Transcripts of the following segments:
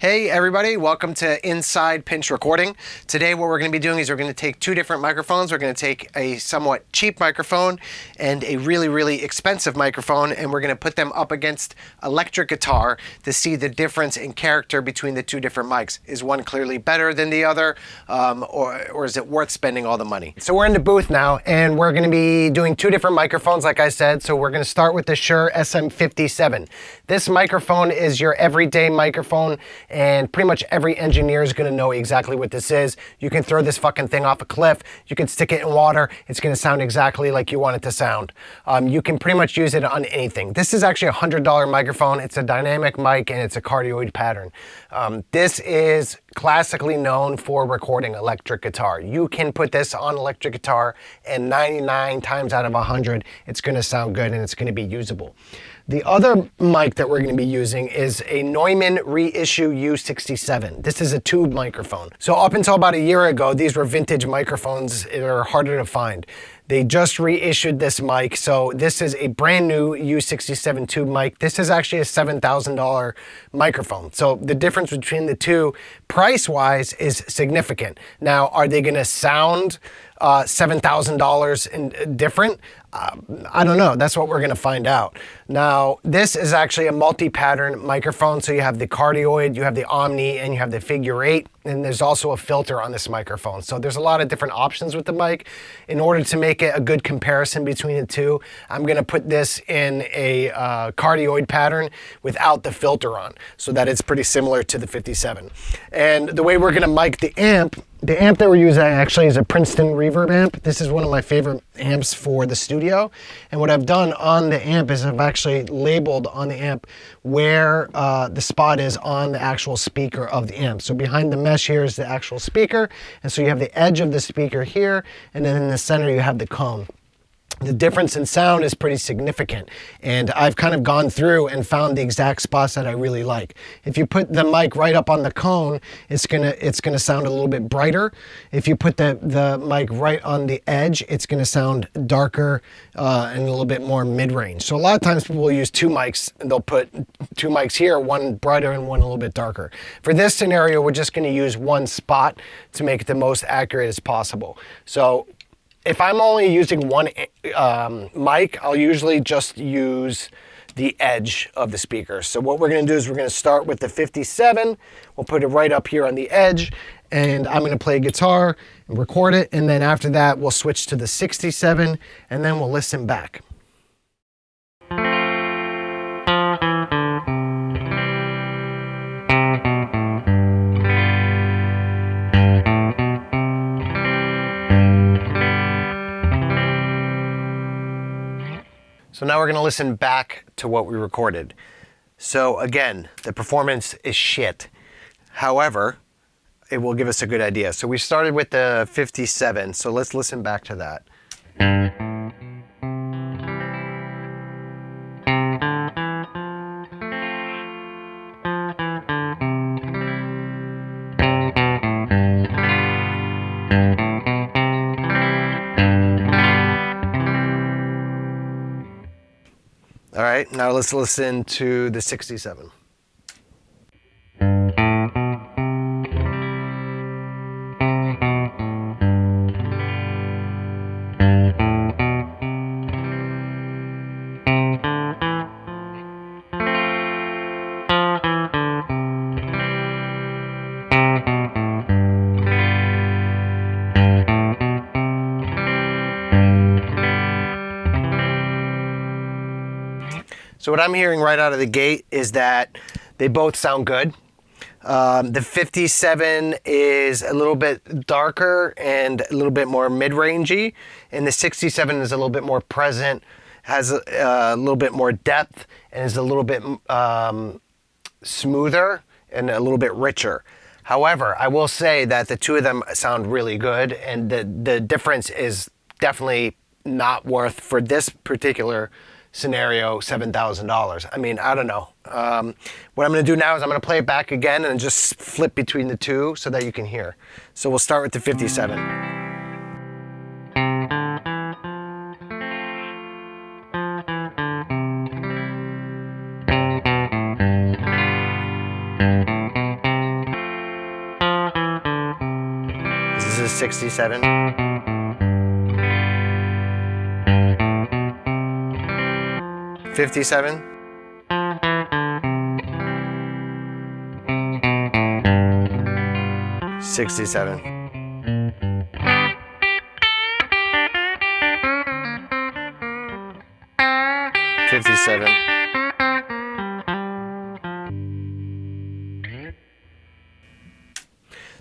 Hey everybody, welcome to Inside Pinch Recording. Today what we're going to be doing is we're going to take two different microphones. We're going to take a somewhat cheap microphone and a really expensive microphone, and we're going to put them up against electric guitar to see the difference in character between the two different mics. Is one clearly better than the other, or is it worth spending all the money? So we're in the booth now, and we're going to be doing two different microphones like I said. So we're going to start with the Shure sm57. This microphone is your everyday microphone, and pretty much every engineer is going to know exactly what this is. You can throw this fucking thing off a cliff, you can stick it in water, it's going to sound exactly like you want it to sound. You can pretty much use it on anything. This is actually a $100 microphone. It's a dynamic mic and it's a cardioid pattern. This is classically known for recording electric guitar. You can put this on electric guitar and 99 times out of 100 it's going to sound good and it's going to be usable. The other mic that we're going to be using is a Neumann reissue u67. This is a tube microphone. So up until about a year ago, these were vintage microphones that are harder to find. They just reissued this mic, so this is a brand new U67 tube mic. This is actually a $7,000 microphone. So the difference between the two, price-wise, is significant. Now, are they going to sound $7,000 different? I don't know. That's what we're going to find out. Now, this is actually a multi-pattern microphone. So you have the cardioid, you have the omni, and you have the figure 8. And there's also a filter on this microphone. So there's a lot of different options with the mic. In order to make it a good comparison between the two, I'm going to put this in a cardioid pattern without the filter on, so that it's pretty similar to the 57. And the way we're going to mic the amp that we're using actually is a Princeton reverb amp. This is one of my favorite amps for the studio. And what I've done on the amp is I've actually labeled on the amp where the spot is on the actual speaker of the amp. So behind the mesh here is the actual speaker. And so you have the edge of the speaker here, and then in the center you have the cone. The difference in sound is pretty significant, and I've kind of gone through and found the exact spots that I really like. If you put the mic right up on the cone, it's gonna sound a little bit brighter. If you put the mic right on the edge, it's gonna sound darker and a little bit more mid-range. So a lot of times people will use two mics, and they'll put two mics here, one brighter and one a little bit darker. For this scenario, we're just gonna use one spot to make it the most accurate as possible. So if I'm only using one mic, I'll usually just use the edge of the speaker. So what we're going to do is we're going to start with the 57. We'll put it right up here on the edge, and I'm going to play guitar and record it. And then after that, we'll switch to the 67, and then we'll listen back. So now we're going to listen back to what we recorded. So again, the performance is shit. However, it will give us a good idea. So we started with the 57, so let's listen back to that. All right, now let's listen to the 67. So what I'm hearing right out of the gate is that they both sound good. The 57 is a little bit darker and a little bit more mid-rangey, and the 67 is a little bit more present, has a little bit more depth, and is a little bit smoother and a little bit richer. However, I will say that the two of them sound really good, and the difference is definitely not worth, for this particular scenario, $7,000. I mean, I don't know. What I'm going to do now is I'm going to play it back again and just flip between the two so that you can hear. So we'll start with the 57. 67. 57. 67. 57.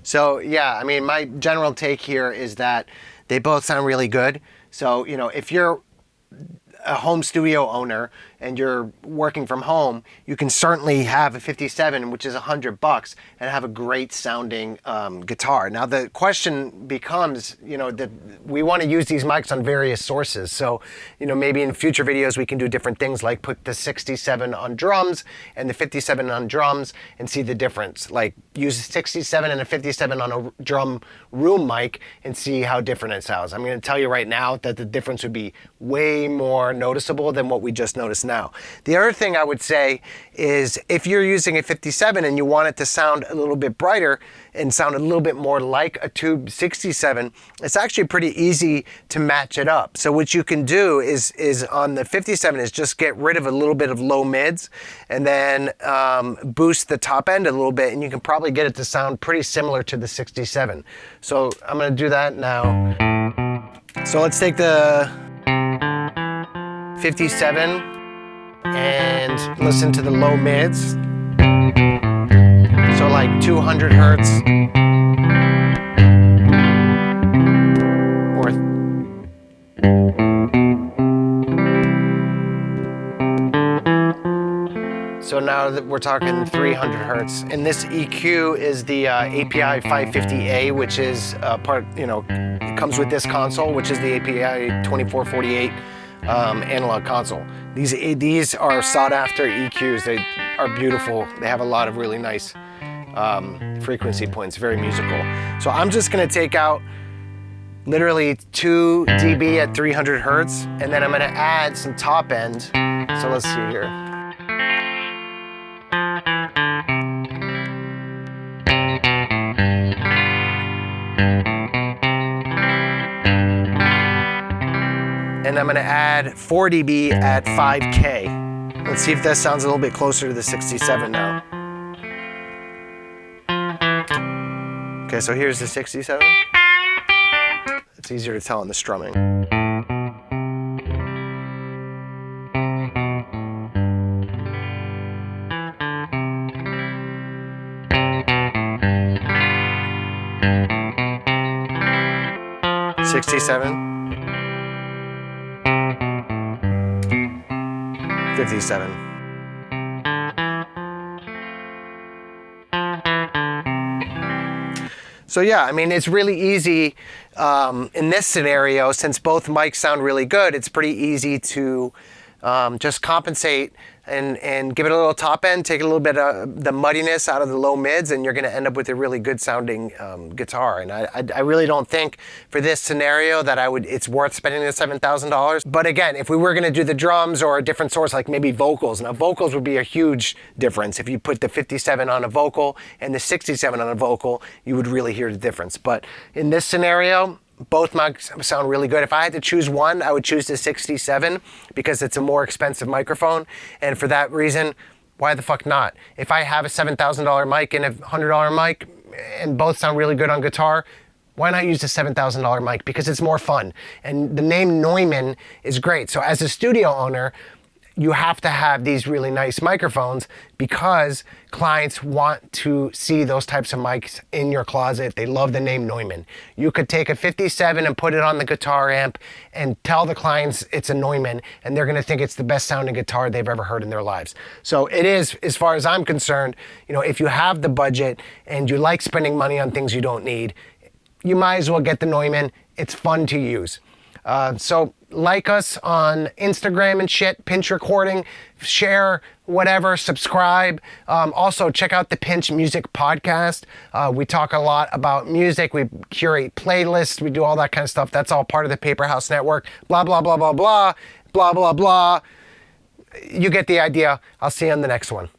So yeah, I mean, my general take here is that they both sound really good. So, you know, if you're a home studio owner and you're working from home, you can certainly have a 57, which is $100, and have a great sounding guitar. Now the question becomes, you know, that we want to use these mics on various sources. So, you know, maybe in future videos we can do different things, like put the 67 on drums and the 57 on drums and see the difference. Like use a 67 and a 57 on a drum room mic and see how different it sounds. I'm going to tell you right now that the difference would be way more noticeable than what we just noticed now. The other thing I would say is if you're using a 57 and you want it to sound a little bit brighter and sound a little bit more like a tube 67, it's actually pretty easy to match it up. So what you can do is on the 57 is just get rid of a little bit of low mids and then boost the top end a little bit, and you can probably get it to sound pretty similar to the 67. So I'm going to do that now. So let's take the 57 and listen to the low mids. So like 200 hertz or so now that we're talking 300 hertz, and this EQ is the API 550A, which is part, you know, it comes with this console, which is the API 2448 analog console. These are sought after EQs. They are beautiful. They have a lot of really nice frequency points, very musical. So I'm just gonna take out literally 2 dB at 300 hertz, and then I'm gonna add some top end. So let's see here. And I'm going to add 4 dB at 5K. Let's see if that sounds a little bit closer to the 67 now. Okay, so here's the 67. It's easier to tell on the strumming. '67. 57. So yeah, I mean, it's really easy in this scenario, since both mics sound really good, it's pretty easy to just compensate and give it a little top end, take a little bit of the muddiness out of the low mids, and you're going to end up with a really good sounding guitar. And I really don't think for this scenario that it's worth spending the $7,000. But again, if we were going to do the drums or a different source, like maybe vocals, now vocals would be a huge difference. If you put the 57 on a vocal and the 67 on a vocal, you would really hear the difference. But in this scenario, both mics sound really good. If I had to choose one, I would choose the 67 because it's a more expensive microphone. And for that reason, why the fuck not? If I have a $7,000 mic and a $100 mic and both sound really good on guitar, why not use the $7,000 mic? Because it's more fun. And the name Neumann is great. So as a studio owner, you have to have these really nice microphones because clients want to see those types of mics in your closet. They love the name Neumann. You could take a 57 and put it on the guitar amp and tell the clients it's a Neumann, and they're gonna think it's the best sounding guitar they've ever heard in their lives. So it is, as far as I'm concerned, you know, if you have the budget and you like spending money on things you don't need, you might as well get the Neumann. It's fun to use. So like us on Instagram and shit, Pinch Recording, share, whatever, subscribe. Also check out the Pinch Music podcast. We talk a lot about music. We curate playlists. We do all that kind of stuff. That's all part of the Paper House Network. Blah, blah, blah, blah, blah, blah, blah, blah. You get the idea. I'll see you on the next one.